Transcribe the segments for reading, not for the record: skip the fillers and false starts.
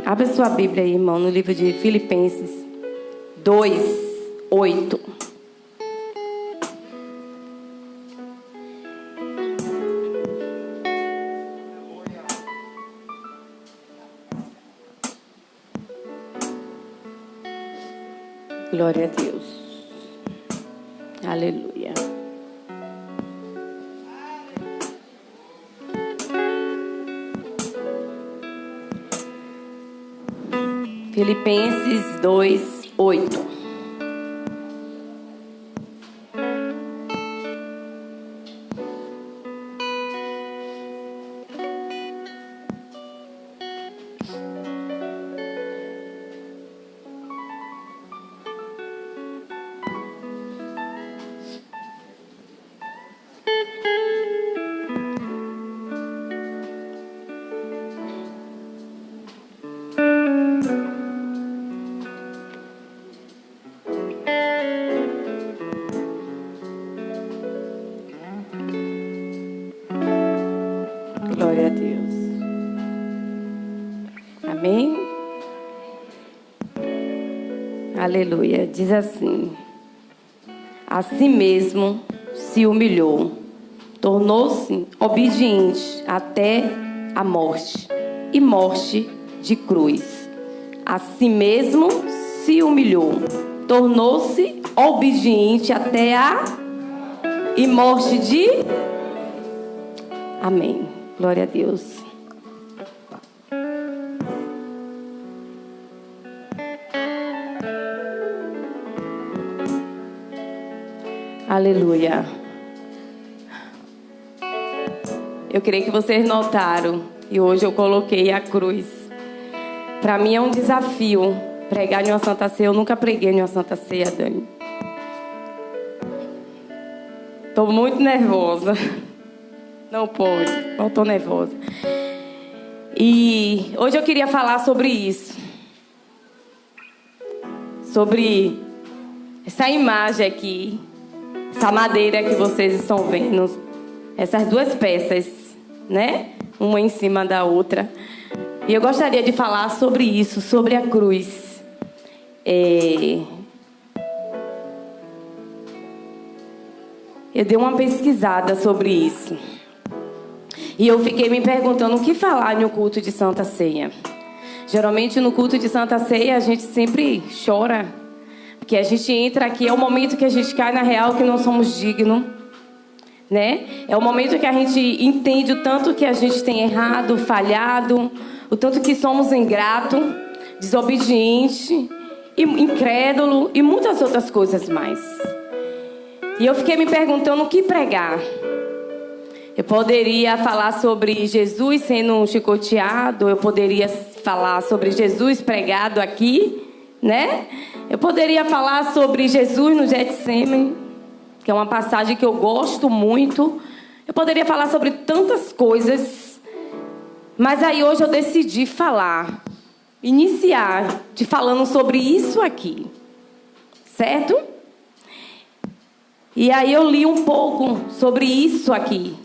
Abra sua Bíblia aí, irmão, no livro de Filipenses 2:8. Glória a Deus. Aleluia. Filipenses 2:8. Glória a Deus. Amém? Aleluia. Diz assim: a si mesmo se humilhou, tornou-se obediente até a morte, e morte de cruz. A si mesmo se humilhou, tornou-se obediente até a e morte de... Amém. Glória a Deus. Aleluia. Eu creio que vocês notaram, e hoje eu coloquei a cruz. Para mim é um desafio pregar em uma Santa Ceia. Eu nunca preguei em uma Santa Ceia, Dani. Estou muito nervosa. Não pode, eu estou nervosa. E hoje eu queria falar sobre isso. Sobre essa imagem aqui. Essa madeira que vocês estão vendo. Essas duas peças, né? Uma em cima da outra. E eu gostaria de falar sobre isso, sobre a cruz. Eu dei uma pesquisada sobre isso. E eu fiquei me perguntando o que falar no culto de Santa Ceia. Geralmente no culto de Santa Ceia a gente sempre chora. Porque a gente entra aqui, é o momento que a gente cai na real que não somos dignos. Né? É o momento que a gente entende o tanto que a gente tem errado, falhado. O tanto que somos ingrato, desobediente, incrédulo e muitas outras coisas mais. E eu fiquei me perguntando o que pregar. Eu poderia falar sobre Jesus sendo chicoteado, eu poderia falar sobre Jesus pregado aqui, né? Eu poderia falar sobre Jesus no Getsemane, que é uma passagem que eu gosto muito. Eu poderia falar sobre tantas coisas, mas aí hoje eu decidi iniciar falando sobre isso aqui, certo? E aí eu li um pouco sobre isso aqui.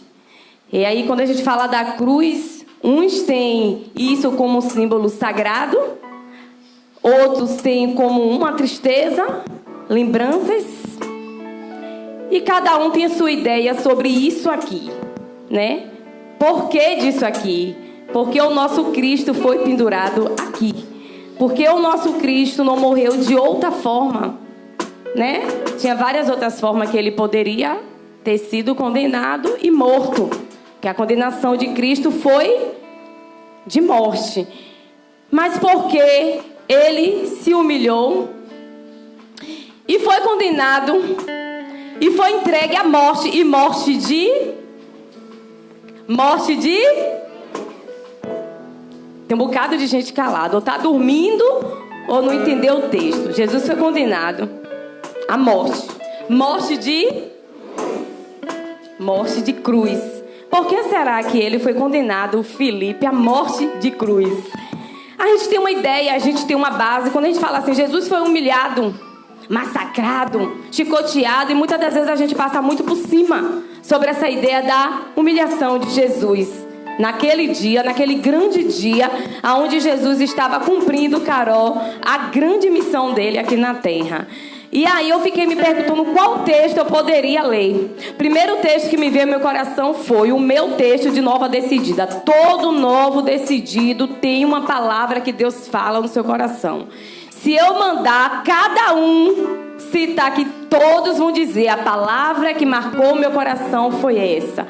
E aí, quando a gente fala da cruz, uns têm isso como um símbolo sagrado, outros têm como uma tristeza, lembranças, e cada um tem a sua ideia sobre isso aqui, né? Por que disso aqui? Porque o nosso Cristo foi pendurado aqui. Porque o nosso Cristo não morreu de outra forma, né? Tinha várias outras formas que ele poderia ter sido condenado e morto. Que a condenação de Cristo foi de morte. Mas porque ele se humilhou e foi condenado e foi entregue à morte. E morte de... Tem um bocado de gente calada. Ou está dormindo ou não entendeu o texto. Jesus foi condenado à morte. Morte de cruz. Por que será que ele foi condenado, Filipe, à morte de cruz? A gente tem uma ideia, a gente tem uma base. Quando a gente fala assim, Jesus foi humilhado, massacrado, chicoteado, e muitas das vezes a gente passa muito por cima sobre essa ideia da humilhação de Jesus. naquele dia, naquele grande dia, onde Jesus estava cumprindo, Carol, a grande missão dele aqui na terra. E aí eu fiquei me perguntando qual texto eu poderia ler. Primeiro texto que me veio ao meu coração foi o meu texto de Nova Decidida. Todo novo decidido tem uma palavra que Deus fala no seu coração. Se eu mandar cada um citar aqui, todos vão dizer: a palavra que marcou o meu coração foi essa.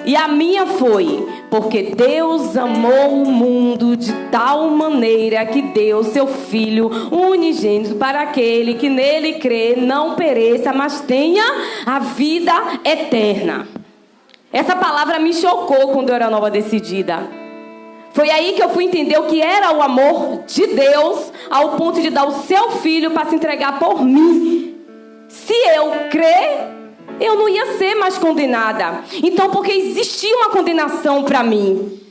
E a minha foi: porque Deus amou o mundo de tal maneira que deu seu Filho unigênito para aquele que nele crê não pereça, mas tenha a vida eterna. Essa palavra me chocou quando eu era nova decidida. Foi aí que eu fui entender o que era o amor de Deus, ao ponto de dar o seu Filho para se entregar por mim. Se eu crer, eu não ia ser mais condenada. Então, porque existia uma condenação para mim.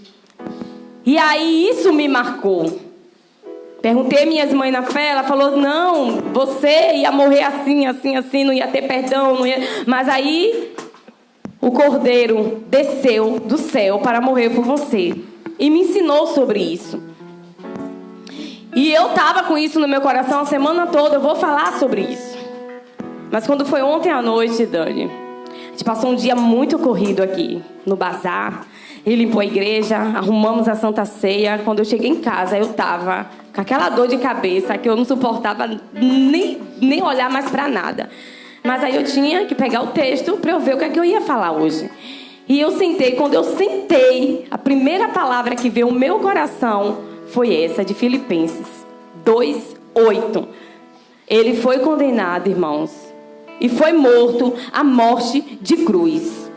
E aí isso me marcou. Perguntei a minhas mães na fé, ela falou: não, você ia morrer assim, assim, assim, não ia ter perdão, não ia... Mas aí o Cordeiro desceu do céu para morrer por você. E me ensinou sobre isso. E eu estava com isso no meu coração a semana toda. Eu vou falar sobre isso. Mas quando foi ontem à noite, Dani, a gente passou um dia muito corrido aqui no bazar. Ele limpou a igreja, arrumamos a Santa Ceia. Quando eu cheguei em casa, eu estava com aquela dor de cabeça que eu não suportava nem olhar mais para nada. Mas aí eu tinha que pegar o texto para eu ver o que é que eu ia falar hoje. E eu sentei. Quando eu sentei, a primeira palavra que veio ao meu coração foi essa, de Filipenses 2:8. Ele foi condenado, irmãos, e foi morto a morte de cruz.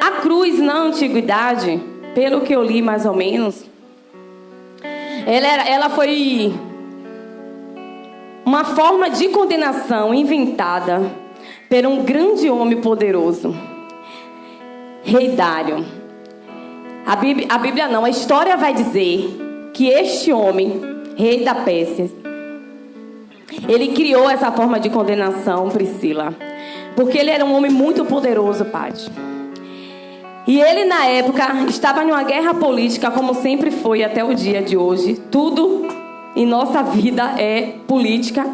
A cruz, na antiguidade, pelo que eu li mais ou menos, ela foi uma forma de condenação inventada por um grande homem poderoso, Rei Dário. A Bíblia não, a história vai dizer que este homem, rei da Pérsia, ele criou essa forma de condenação, Priscila, porque ele era um homem muito poderoso, Paty. E ele, na época, estava em uma guerra política, como sempre foi até o dia de hoje. Tudo em nossa vida é política.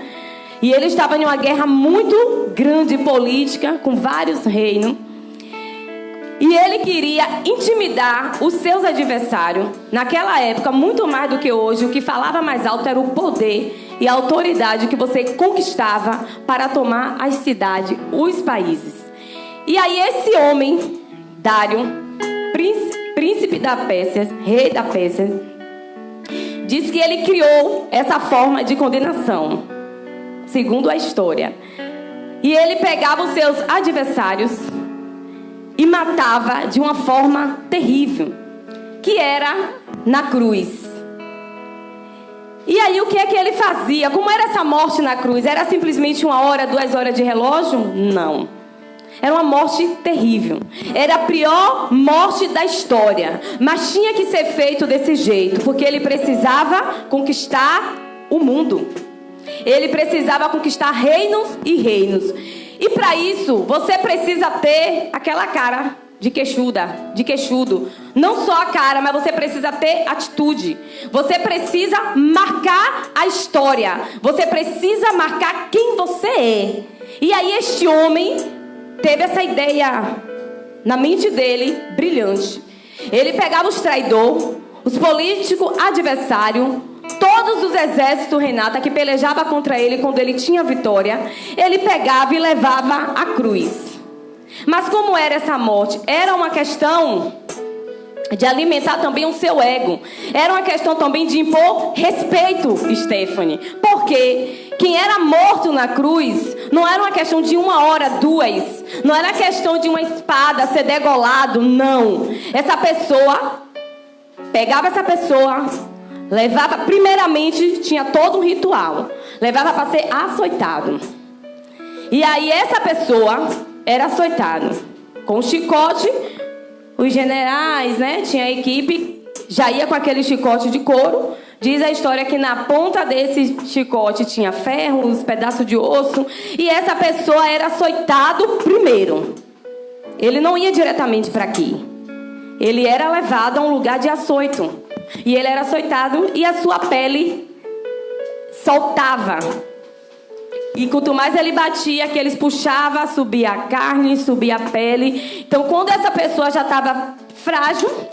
E ele estava em uma guerra muito grande política, com vários reinos. E ele queria intimidar os seus adversários. Naquela época, muito mais do que hoje, o que falava mais alto era o poder e a autoridade que você conquistava para tomar as cidades, os países. E aí esse homem, Dário, príncipe da Pérsia, rei da Pérsia, diz que ele criou essa forma de condenação, segundo a história. E ele pegava os seus adversários e matava de uma forma terrível, que era na cruz. E aí o que é que ele fazia? Como era essa morte na cruz? Era simplesmente 1 hora, 2 horas de relógio? Não. Era uma morte terrível. Era a pior morte da história. Mas tinha que ser feito desse jeito, porque ele precisava conquistar o mundo. Ele precisava conquistar reinos e reinos. E para isso, você precisa ter aquela cara de queixudo. Não só a cara, mas você precisa ter atitude. Você precisa marcar a história. Você precisa marcar quem você é. E aí este homem teve essa ideia na mente dele, brilhante. Ele pegava os traidores, os políticos adversários, todos os exércitos, Renata, que pelejava contra ele quando ele tinha vitória, ele pegava e levava à cruz. Mas como era essa morte? Era uma questão de alimentar também o seu ego. Era uma questão também de impor respeito, Stephanie. Porque quem era morto na cruz não era uma questão de 1 hora, 2. Não era questão de uma espada ser degolado, não. Essa pessoa, pegava essa pessoa, levava, primeiramente, tinha todo um ritual. Levava para ser açoitado. E aí essa pessoa era açoitada com um chicote. Os generais, né, tinha a equipe, já ia com aquele chicote de couro. Diz a história que na ponta desse chicote tinha ferros, pedaços de osso. E essa pessoa era açoitado primeiro. Ele não ia diretamente para aqui. ele era levado a um lugar de açoito. E ele era açoitado e a sua pele soltava. E quanto mais ele batia, que eles puxavam, subia a carne, subia a pele. Então, quando essa pessoa já estava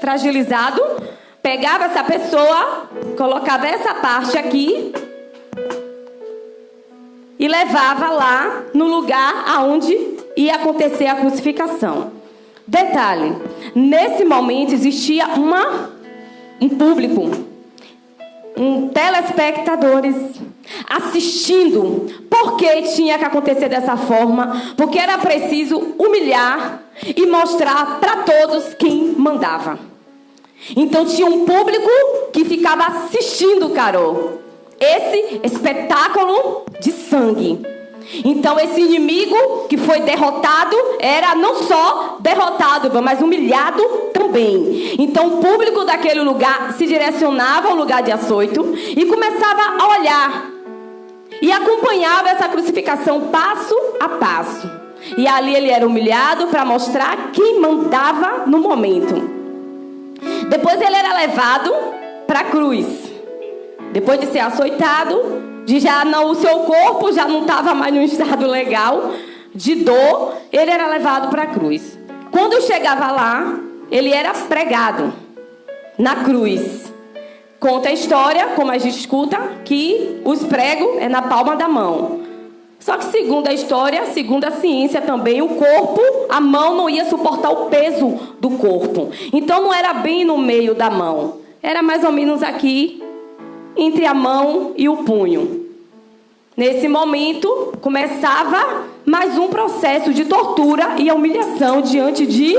fragilizado, pegava essa pessoa, colocava essa parte aqui e levava lá no lugar aonde ia acontecer a crucificação. Detalhe, nesse momento existia um público, telespectadores assistindo. Por que tinha que acontecer dessa forma? Porque era preciso humilhar e mostrar para todos quem mandava. Então tinha um público que ficava assistindo, Carol, esse espetáculo de sangue. Então esse inimigo que foi derrotado era não só derrotado, mas humilhado também. Então o público daquele lugar se direcionava ao lugar de açoito e começava a olhar e acompanhava essa crucificação passo a passo. E ali ele era humilhado para mostrar quem mandava no momento. Depois ele era levado para a cruz. Depois de ser açoitado, o seu corpo já não estava mais num estado legal de dor, ele era levado para a cruz. Quando chegava lá, ele era pregado na cruz. Conta a história, como a gente escuta, que os pregos é na palma da mão. Só que segundo a história, segundo a ciência também, o corpo, a mão não ia suportar o peso do corpo. Então não era bem no meio da mão. Era mais ou menos aqui, entre a mão e o punho. Nesse momento, começava mais um processo de tortura e humilhação diante de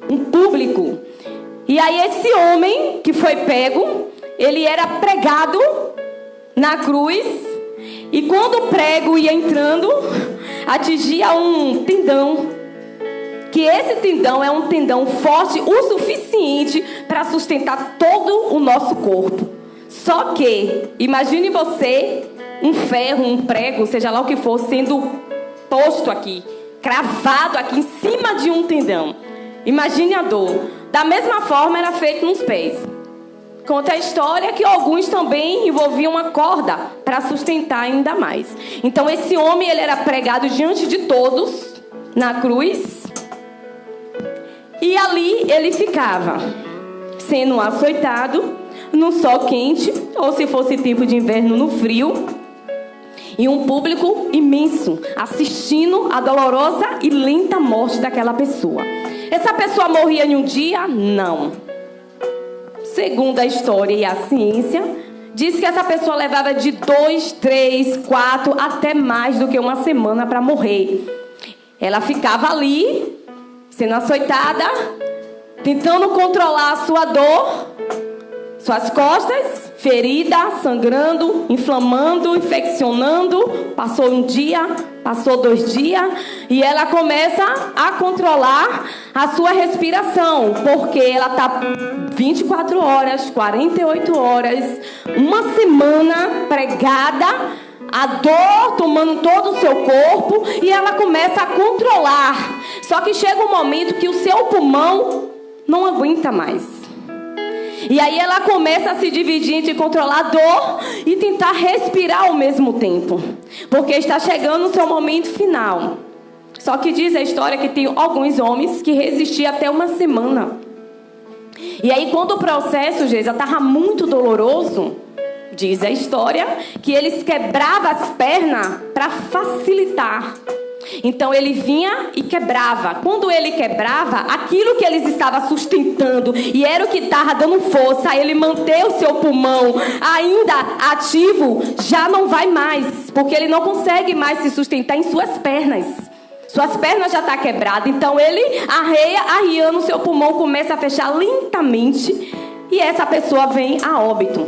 um público. E aí esse homem que foi pego, ele era pregado na cruz. E quando o prego ia entrando, atingia um tendão. Que esse tendão é um tendão forte o suficiente para sustentar todo o nosso corpo. Só que, imagine você, um ferro, um prego, seja lá o que for, sendo posto aqui, cravado aqui em cima de um tendão. Imagine a dor. Da mesma forma era feito nos pés. Conta a história que alguns também envolviam uma corda para sustentar ainda mais. Então esse homem, ele era pregado diante de todos na cruz. E ali ele ficava, sendo açoitado no sol quente, ou se fosse tempo de inverno, no frio. E um público imenso assistindo a dolorosa e lenta morte daquela pessoa. Essa pessoa morria em um dia? Não. Segundo a história e a ciência, diz que essa pessoa levava de 2, 3, 4, até mais do que uma semana para morrer. Ela ficava ali, sendo açoitada, tentando controlar a sua dor, suas costas, ferida, sangrando, inflamando, infeccionando. Passou um dia, passou 2 dias, e ela começa a controlar a sua respiração, porque ela está 24 horas, 48 horas, uma semana pregada, a dor tomando todo o seu corpo, e ela começa a controlar. Só que chega um momento que o seu pulmão não aguenta mais. E aí ela começa a se dividir entre controlar a dor e tentar respirar ao mesmo tempo, porque está chegando o seu momento final. Só que diz a história que tem alguns homens que resistiam até uma semana. E aí quando o processo já estava muito doloroso, diz a história que eles quebravam as pernas para facilitar. Então ele vinha e quebrava. Quando ele quebrava, aquilo que eles estavam sustentando e era o que estava dando força a ele manter o seu pulmão ainda ativo, já não vai mais, porque ele não consegue mais se sustentar em suas pernas. Suas pernas já estão quebradas. Então ele arriando o seu pulmão, começa a fechar lentamente, e essa pessoa vem a óbito,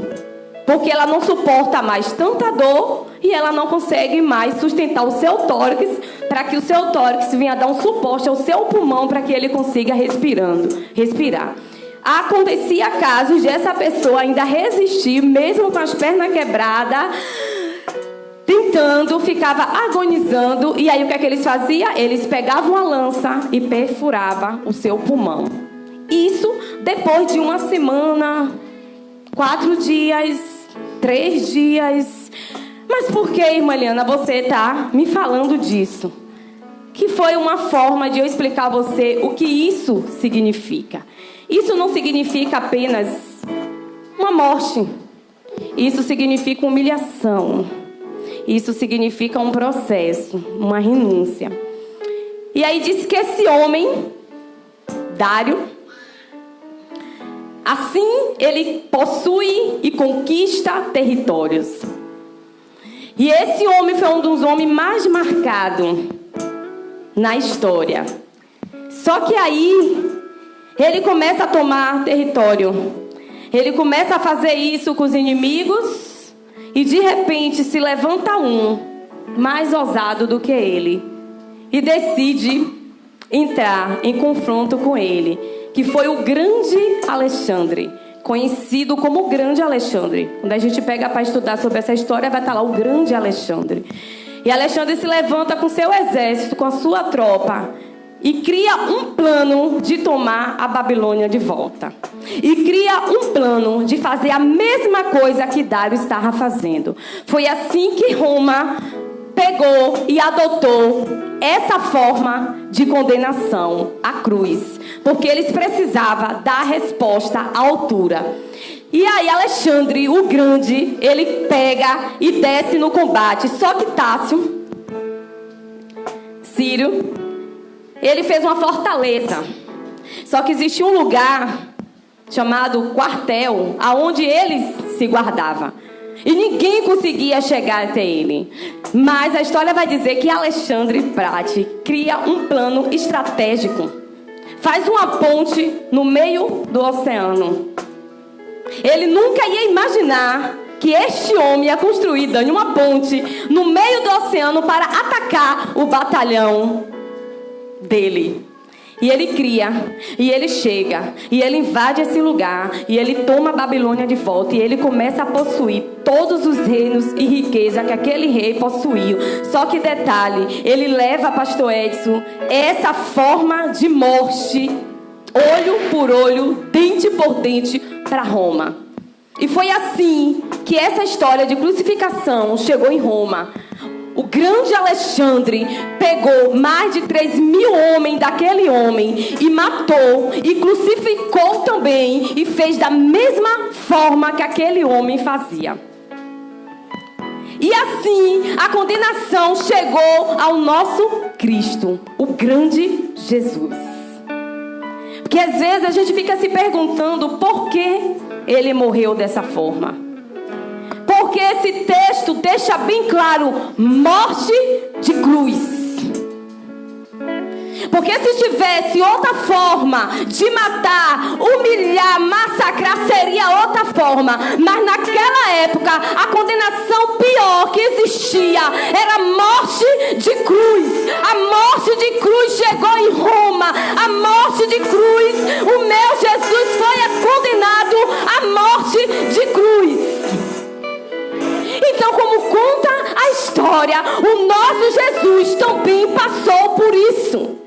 porque ela não suporta mais tanta dor e ela não consegue mais sustentar o seu tórax, para que o seu tórax venha dar um suporte ao seu pulmão para que ele consiga respirar. Acontecia casos de essa pessoa ainda resistir, mesmo com as pernas quebradas, tentando, ficava agonizando. E aí o que é que eles faziam? Eles pegavam a lança e perfuravam o seu pulmão. Isso depois de uma semana, 4 dias, 3 dias. Mas por que, irmã Eliana, você está me falando disso? Que foi uma forma de eu explicar a você o que isso significa. Isso não significa apenas uma morte. Isso significa humilhação. Isso significa um processo, uma renúncia. E aí diz que esse homem, Dário, assim ele possui e conquista territórios. E esse homem foi um dos homens mais marcados na história. Só que aí ele começa a tomar território. Ele começa a fazer isso com os inimigos. E de repente se levanta um mais ousado do que ele. E decide entrar em confronto com ele. Que foi o grande Alexandre. Conhecido como o grande Alexandre. Quando a gente pega para estudar sobre essa história, vai estar lá o grande Alexandre. E Alexandre se levanta com seu exército, com a sua tropa, e cria um plano de tomar a Babilônia de volta. E cria um plano de fazer a mesma coisa que Dário estava fazendo. Foi assim que Roma pegou e adotou essa forma de condenação, a cruz. Porque eles precisavam dar resposta à altura. E aí Alexandre, o grande, ele pega e desce no combate. Só que Tácio, Ciro, ele fez uma fortaleza. Só que existia um lugar chamado quartel, aonde eles se guardavam. E ninguém conseguia chegar até ele. Mas a história vai dizer que Alexandre Prati cria um plano estratégico. Faz uma ponte no meio do oceano. Ele nunca ia imaginar que este homem ia construir, Dani, uma ponte no meio do oceano para atacar o batalhão dele. E ele cria, e ele chega, e ele invade esse lugar, e ele toma a Babilônia de volta, e ele começa a possuir todos os reinos e riqueza que aquele rei possuiu. Só que detalhe, ele leva, pastor Edson, essa forma de morte, olho por olho, dente por dente, para Roma. E foi assim que essa história de crucificação chegou em Roma. O grande Alexandre pegou mais de 3.000 homens daquele homem e matou e crucificou também e fez da mesma forma que aquele homem fazia. E assim a condenação chegou ao nosso Cristo, o grande Jesus. Porque às vezes a gente fica se perguntando por que ele morreu dessa forma. Porque esse texto deixa bem claro, morte de cruz. Porque se tivesse outra forma de matar, humilhar, massacrar, seria outra forma. Mas naquela época, a condenação pior que existia era a morte de cruz. A morte de cruz chegou em Roma. A morte de cruz, o meu Jesus foi condenado à morte de cruz. Então, como conta a história, o nosso Jesus também passou por isso.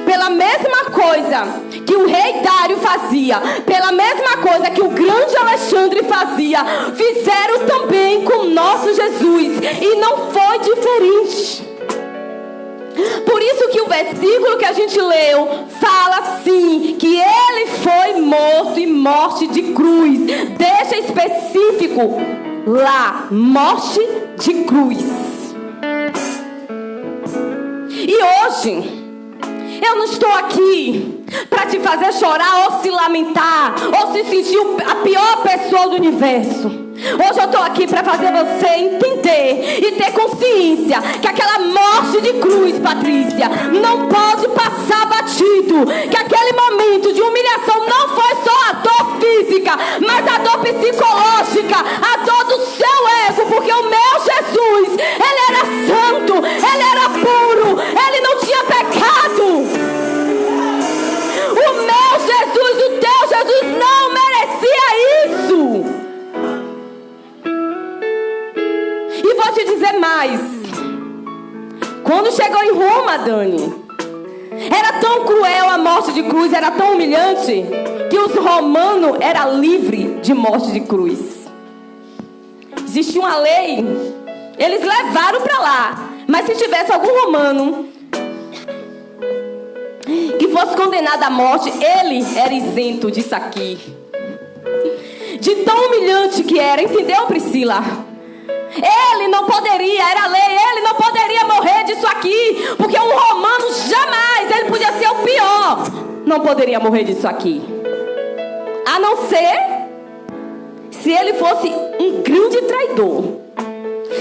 Pela mesma coisa que o rei Dário fazia, pela mesma coisa que o grande Alexandre fazia, fizeram também com o nosso Jesus. E não foi diferente. Por isso que o versículo que a gente leu fala assim, que ele foi morto e morte de cruz. Deixa específico lá, morte de cruz. E hoje eu não estou aqui para te fazer chorar ou se lamentar ou se sentir a pior pessoa do universo. Hoje eu estou aqui para fazer você entender e ter consciência que aquela morte de cruz, Patrícia, não pode passar batido. Que aquele momento de humilhação não foi só a dor física, mas a dor psicológica, a dor do seu ego. Porque o meu Jesus, ele era santo, ele era puro, ele não tinha pecado. O meu Jesus, o teu Jesus não merecia isso. E vou te dizer mais. Quando chegou em Roma, Dani, Era tão cruel a morte de cruz, era tão humilhante, que os romanos eram livres de morte de cruz. Existia uma lei, eles levaram para lá. Mas se tivesse algum romano que fosse condenado à morte, ele era isento disso aqui. De tão humilhante que era, entendeu, Priscila? Ele não poderia, era lei, ele não poderia morrer disso aqui, porque um romano jamais, ele podia ser o pior, não poderia morrer disso aqui. A não ser se ele fosse um grande traidor.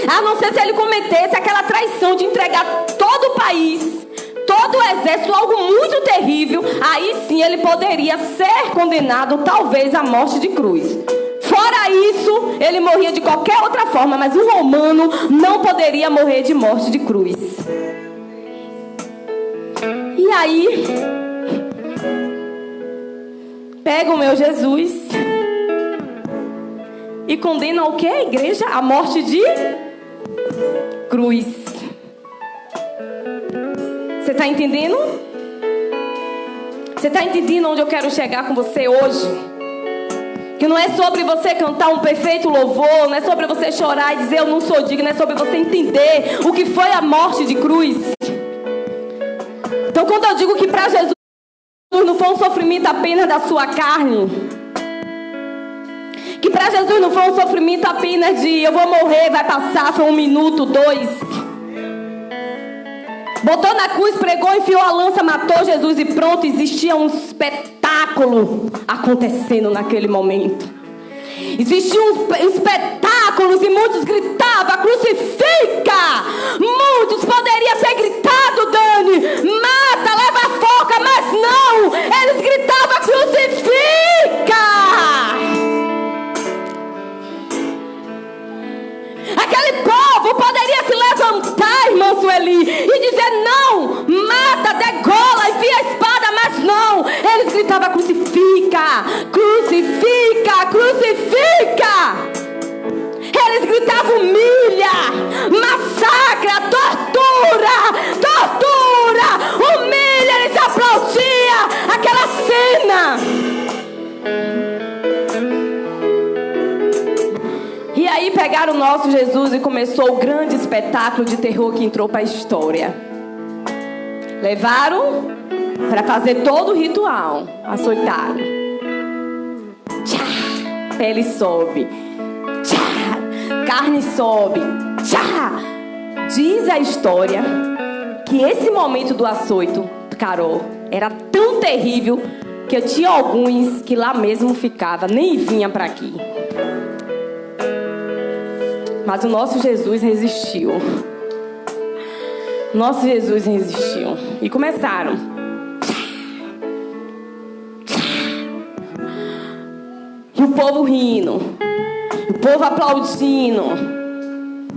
A não ser se ele cometesse aquela traição de entregar todo o país, todo o exército, algo muito terrível. Aí sim ele poderia ser condenado talvez à morte de cruz. Fora isso, ele morria de qualquer outra forma, mas um romano não poderia morrer de morte de cruz. E aí, pega o meu Jesus e condena o que, a igreja? A morte de cruz. Você está entendendo? Você está entendendo onde eu quero chegar com você hoje? Que não é sobre você cantar um perfeito louvor, não é sobre você chorar e dizer eu não sou digno, é sobre você entender o que foi a morte de cruz. Então quando eu digo que para Jesus não foi um sofrimento apenas da sua carne, que para Jesus não foi um sofrimento apenas de eu vou morrer, vai passar, foi 1 minuto, 2. Botou na cruz, pregou, enfiou a lança, matou Jesus e pronto, existia um espetáculo acontecendo naquele momento. Existiam espetáculos e muitos gritavam, crucifica! Muitos poderiam ter gritado, Dani, mata, leva a forca, mas não! Eles gritavam, crucifica! Aquele povo poderia se levantar, irmã Sueli, e dizer não, mata, degola, enfia a espada, mas não. Eles gritavam crucifica, crucifica, crucifica. Eles gritavam humilha, massacra, tortura, tortura, humilha. Eles aplaudiam aquela cena. E aí pegaram o nosso Jesus e começou o grande espetáculo de terror que entrou para a história. Levaram para fazer todo o ritual. Açoitaram. Tchá, pele sobe. Tchá, carne sobe. Tchá. Diz a história que esse momento do açoito, Carol, era tão terrível que eu tinha alguns que lá mesmo ficava, nem vinha para aqui. Mas o nosso Jesus resistiu. Nosso Jesus resistiu. E começaram. E o povo rindo. O povo aplaudindo.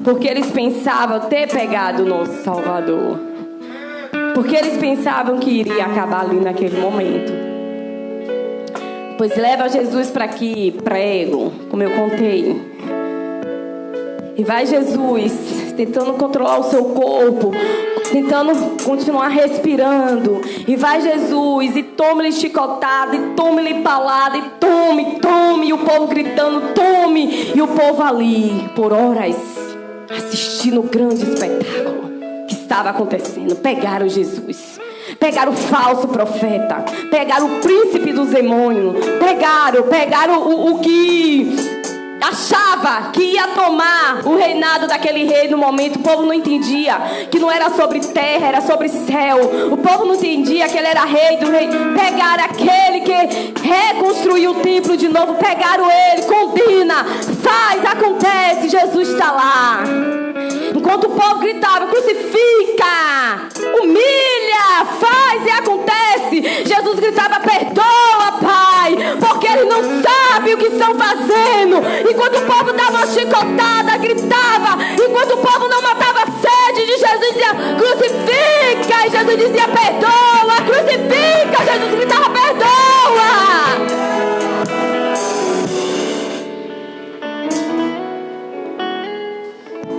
Porque eles pensavam ter pegado o nosso Salvador. Porque eles pensavam que iria acabar ali naquele momento. Pois leva Jesus para aqui, prego, como eu contei. E vai Jesus tentando controlar o seu corpo, tentando continuar respirando. E vai Jesus e toma-lhe chicotada, e toma-lhe palada, e tome, tome. E o povo gritando, tome. E o povo ali, por horas, assistindo o grande espetáculo que estava acontecendo. Pegaram Jesus. Pegaram o falso profeta. Pegaram o príncipe dos demônios. Pegaram o que achava que ia tomar o reinado daquele rei no momento. O povo não entendia que não era sobre terra, era sobre céu. O povo não entendia que ele era rei do rei. Pegaram aquele que reconstruiu o templo de novo. Pegaram ele, condena, faz, acontece, Jesus está lá. Enquanto o povo gritava, crucifica, humilha, faz e acontece, Jesus gritava, perdoa, Pai, porque eles não sabem o que estão fazendo. Enquanto o povo dava uma chicotada, gritava. Enquanto o povo não matava a sede de Jesus, dizia, crucifica. E Jesus dizia, perdoa, crucifica. Jesus gritava, perdoa.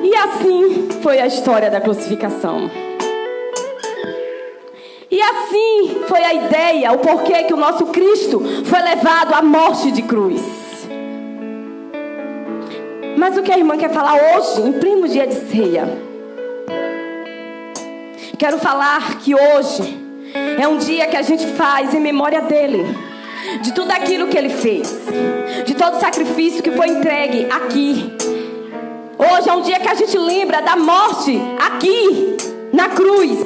E assim foi a história da crucificação. E assim foi a ideia, o porquê que o nosso Cristo foi levado à morte de cruz. Mas o que a irmã quer falar hoje, em pleno dia de ceia? Quero falar que hoje é um dia que a gente faz em memória dele, de tudo aquilo que ele fez, de todo o sacrifício que foi entregue aqui. Hoje é um dia que a gente lembra da morte aqui na cruz.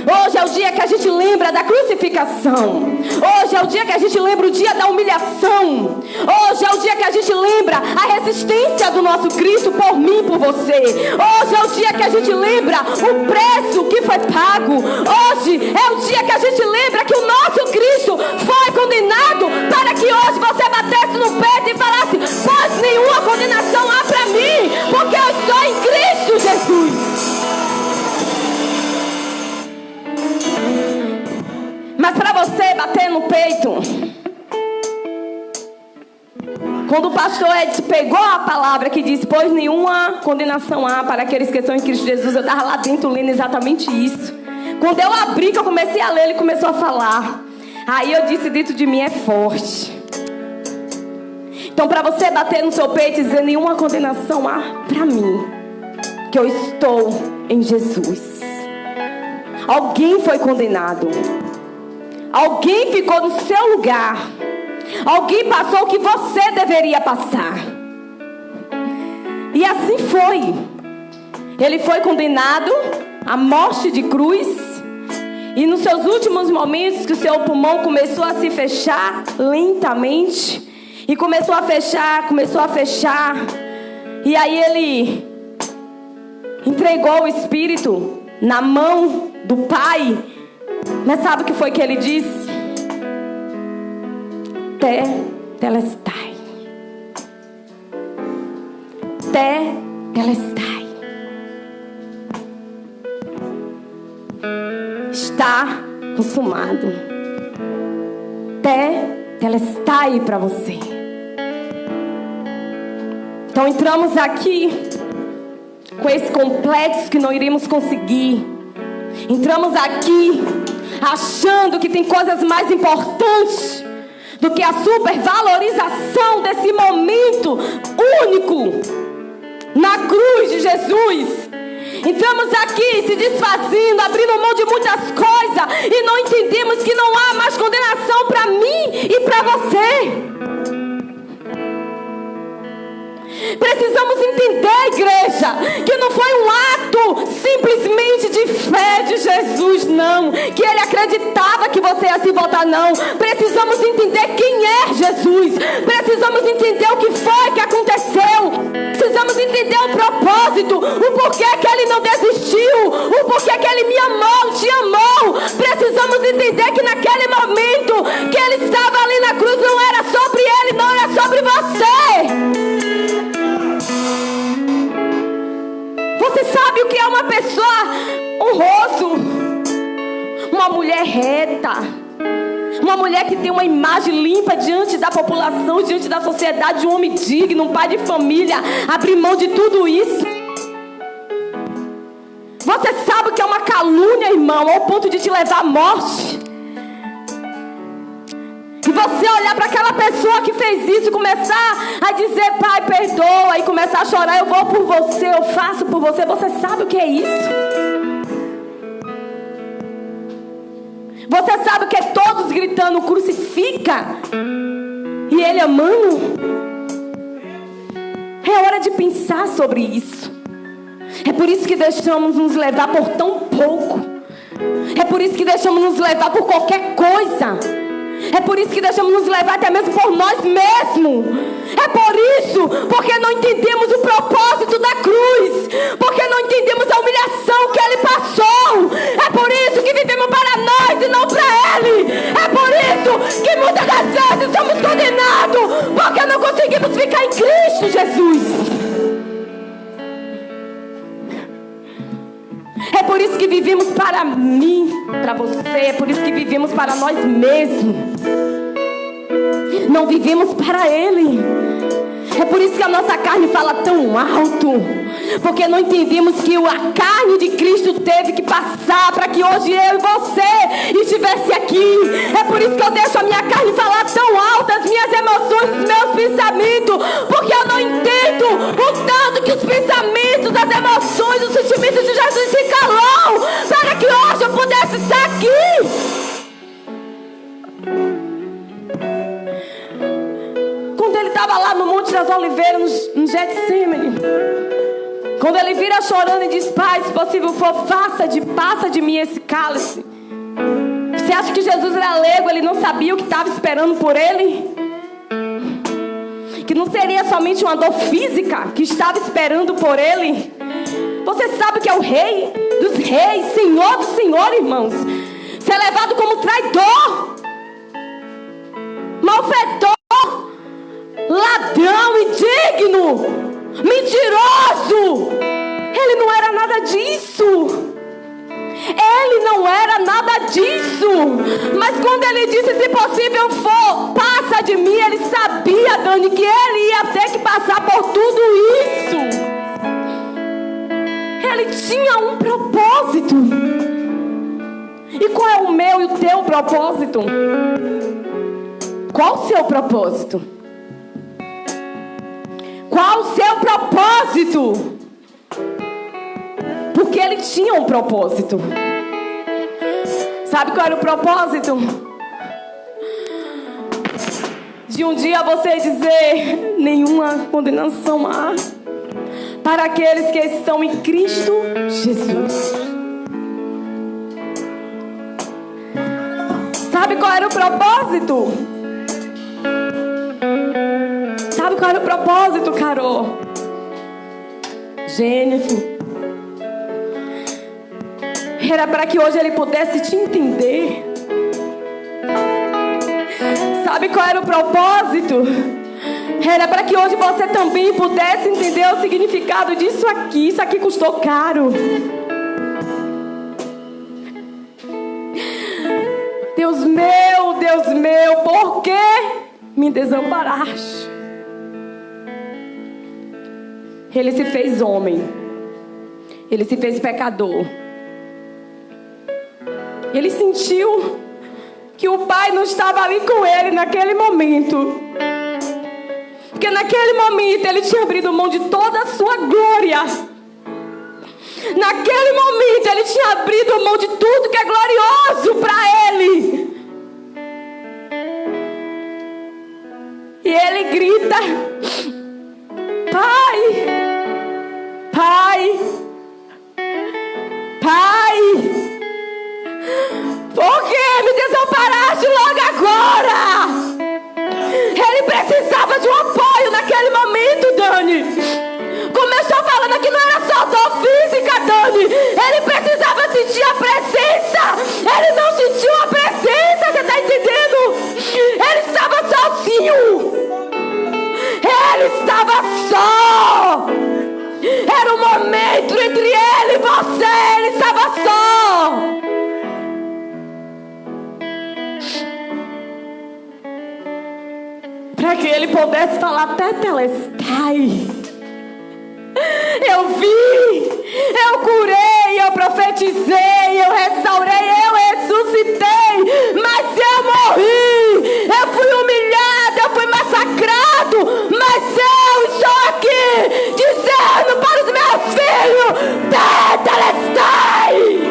Hoje é o dia que a gente lembra da crucificação. Hoje é o dia que a gente lembra o dia da humilhação. Hoje é o dia que a gente lembra a resistência do nosso Cristo por mim e por você. Hoje é o dia que a gente lembra o preço que foi pago. Hoje é o dia que a gente lembra que o nosso Cristo foi condenado para que hoje você batesse no peito e falasse: pois nenhuma condenação há para mim, porque eu estou em Cristo Jesus. Mas para você bater no peito, quando o pastor Edson pegou a palavra que diz: pois nenhuma condenação há para aqueles que estão em Cristo Jesus, eu estava lá dentro lendo exatamente isso. Quando eu abri, que eu comecei a ler, ele começou a falar. Aí eu disse: dentro de mim é forte. Então, para você bater no seu peito e dizer: nenhuma condenação há para mim, que eu estou em Jesus. Alguém foi condenado. Alguém ficou no seu lugar. Alguém passou o que você deveria passar. E assim foi. Ele foi condenado à morte de cruz. E nos seus últimos momentos, que o seu pulmão começou a se fechar lentamente, e começou a fechar. E aí ele entregou o Espírito na mão do Pai. Mas sabe o que foi que ele disse? Tetelestai. Tetelestai. Está consumado. Tetelestai para você. Então entramos aqui com esse complexo que não iremos conseguir. Entramos aqui achando que tem coisas mais importantes do que a supervalorização desse momento único na cruz de Jesus. Entramos aqui se desfazendo, abrindo mão de muitas coisas, e não entendemos que não há mais condenação para mim e para você. Precisamos entender, igreja, que não foi um ato simplesmente de fé de Jesus, não. Que ele acreditava que você ia se voltar, não. Precisamos entender quem é Jesus. Precisamos entender o que foi que aconteceu. Precisamos entender o propósito, o porquê que ele não desistiu, o porquê que ele me amou, te amou. Precisamos entender que naquele momento que ele estava ali na cruz, não era sobre ele, não era sobre você. Você sabe o que é uma pessoa honrosa? Uma mulher reta. Uma mulher que tem uma imagem limpa diante da população, diante da sociedade. Um homem digno, um pai de família. Abrir mão de tudo isso. Você sabe o que é uma calúnia, irmão, ao ponto de te levar à morte? E você olhar para aquela pessoa que fez isso e começar a dizer: pai, perdoa, e começar a chorar: eu vou por você, eu faço por você. Você sabe o que é isso? Você sabe o que é todos gritando: crucifica, e ele amando? É hora de pensar sobre isso. É por isso que deixamos nos levar por tão pouco. É por isso que deixamos nos levar por qualquer coisa. É por isso que deixamos nos levar até mesmo por nós mesmos. É por isso, porque não entendemos o propósito da cruz, porque não entendemos a humilhação que ele passou. É por isso que vivemos para nós e não para ele. É por isso que muitas das vezes somos condenados, porque não conseguimos ficar em Cristo Jesus. É por isso que vivemos para mim, para você. É por isso que vivemos para nós mesmos. Não vivemos para ele. É por isso que a nossa carne fala tão alto. Porque não entendemos que a carne de Cristo teve que passar para que hoje eu e você estivesse aqui. É por isso que eu deixo a minha carne falar tão alto, as minhas emoções, os meus pensamentos. Porque eu não entendo o tanto que os pensamentos, as emoções, os sentimentos de Jesus se calou para que hoje eu pudesse estar aqui. Quando ele estava lá no Monte das Oliveiras, no Getsemane, quando ele vira chorando e diz: Pai, se possível for, passa de mim esse cálice. Você acha que Jesus era leigo? Ele não sabia o que estava esperando por ele? Que não seria somente uma dor física que estava esperando por ele? Você sabe que é o Rei dos Reis, Senhor dos Senhores, irmãos. Ser levado como traidor, malfeitor, ladrão, indigno, mentiroso. Ele não era nada disso. Ele não era nada disso. Mas quando ele disse: se possível for, passa de mim, ele sabia, Dani, que ele ia ter que passar por tudo isso. Ele tinha um propósito. E qual é o meu e o teu propósito? Qual o seu propósito? Qual o seu propósito? Porque ele tinha um propósito. Sabe qual era o propósito? De um dia você dizer: nenhuma condenação há para aqueles que estão em Cristo Jesus. Sabe qual era o propósito? Sabe qual era o propósito, Carol? Jennifer? Era para que hoje ele pudesse te entender. Sabe qual era o propósito? Era para que hoje você também pudesse entender o significado disso aqui. Isso aqui custou caro. Deus meu, por que me desamparaste? Ele se fez homem. Ele se fez pecador. Ele sentiu que o Pai não estava ali com ele naquele momento. Porque naquele momento ele tinha abrido mão de toda a sua glória. Naquele momento ele tinha abrido mão de tudo que é glorioso para ele. E ele grita: Pai, Pai, Pai, por que me desamparaste logo agora? Ele precisava de um apoio naquele momento, Dani. Como eu estou falando aqui, não era só dor física, Dani. Ele precisava sentir a presença. Ele não sentiu a presença, você está entendendo? Ele estava sozinho. Ele estava só. Era um momento entre ele e você. Ele estava só. Para que ele pudesse falar: Tetelestai. Eu vi, eu curei, eu profetizei, eu restaurei, eu ressuscitei. Mas eu morri, eu fui humilhado, eu fui massacrado. Mas eu estou aqui dizendo para os meus filhos: Tetelestai.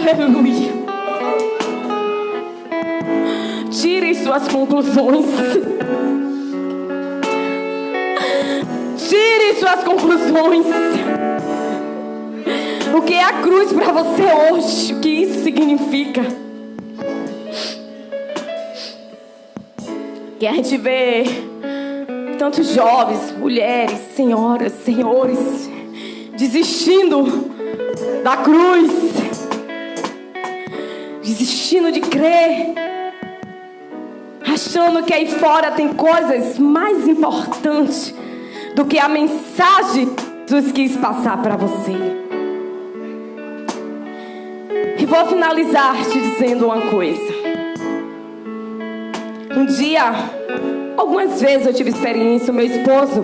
Aleluia. Tirem suas conclusões. Tirem suas conclusões. O que é a cruz para você hoje? O que isso significa? Que a gente vê tantos jovens, mulheres, senhoras, senhores, desistindo da cruz, desistindo de crer, achando que aí fora tem coisas mais importantes do que a mensagem que Jesus quis passar para você. E vou finalizar te dizendo uma coisa. Um dia, algumas vezes eu tive experiência, o meu esposo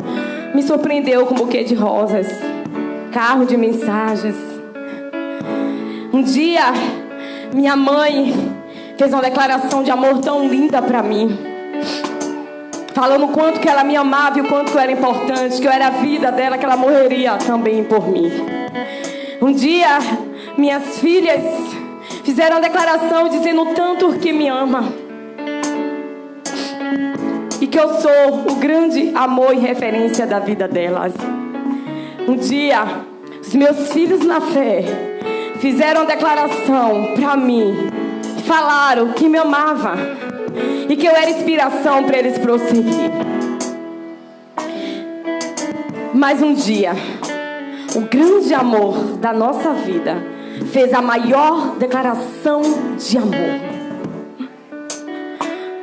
me surpreendeu com um buquê de rosas, carro de mensagens. Um dia, minha mãe fez uma declaração de amor tão linda para mim, falando o quanto que ela me amava e o quanto que eu era importante, que eu era a vida dela, que ela morreria também por mim. Um dia, minhas filhas fizeram uma declaração dizendo o tanto que me ama e que eu sou o grande amor e referência da vida delas. Um dia, os meus filhos na fé fizeram uma declaração para mim, falaram que me amava e que eu era inspiração para eles prosseguir. Mas um dia, o grande amor da nossa vida fez a maior declaração de amor.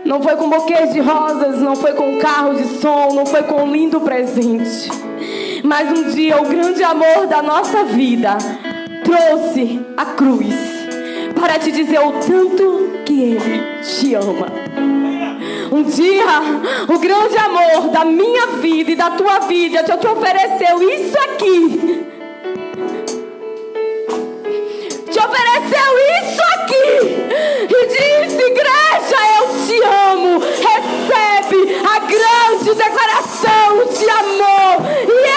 Não foi com buquês de rosas, não foi com carro de som, não foi com um lindo presente. Mas um dia o grande amor da nossa vida trouxe a cruz para te dizer o tanto que Ele te ama. Um dia o grande amor da minha vida e da tua vida te ofereceu isso aqui. Te ofereceu isso aqui e disse: igreja, eu te amo. Recebe a grande declaração de amor. E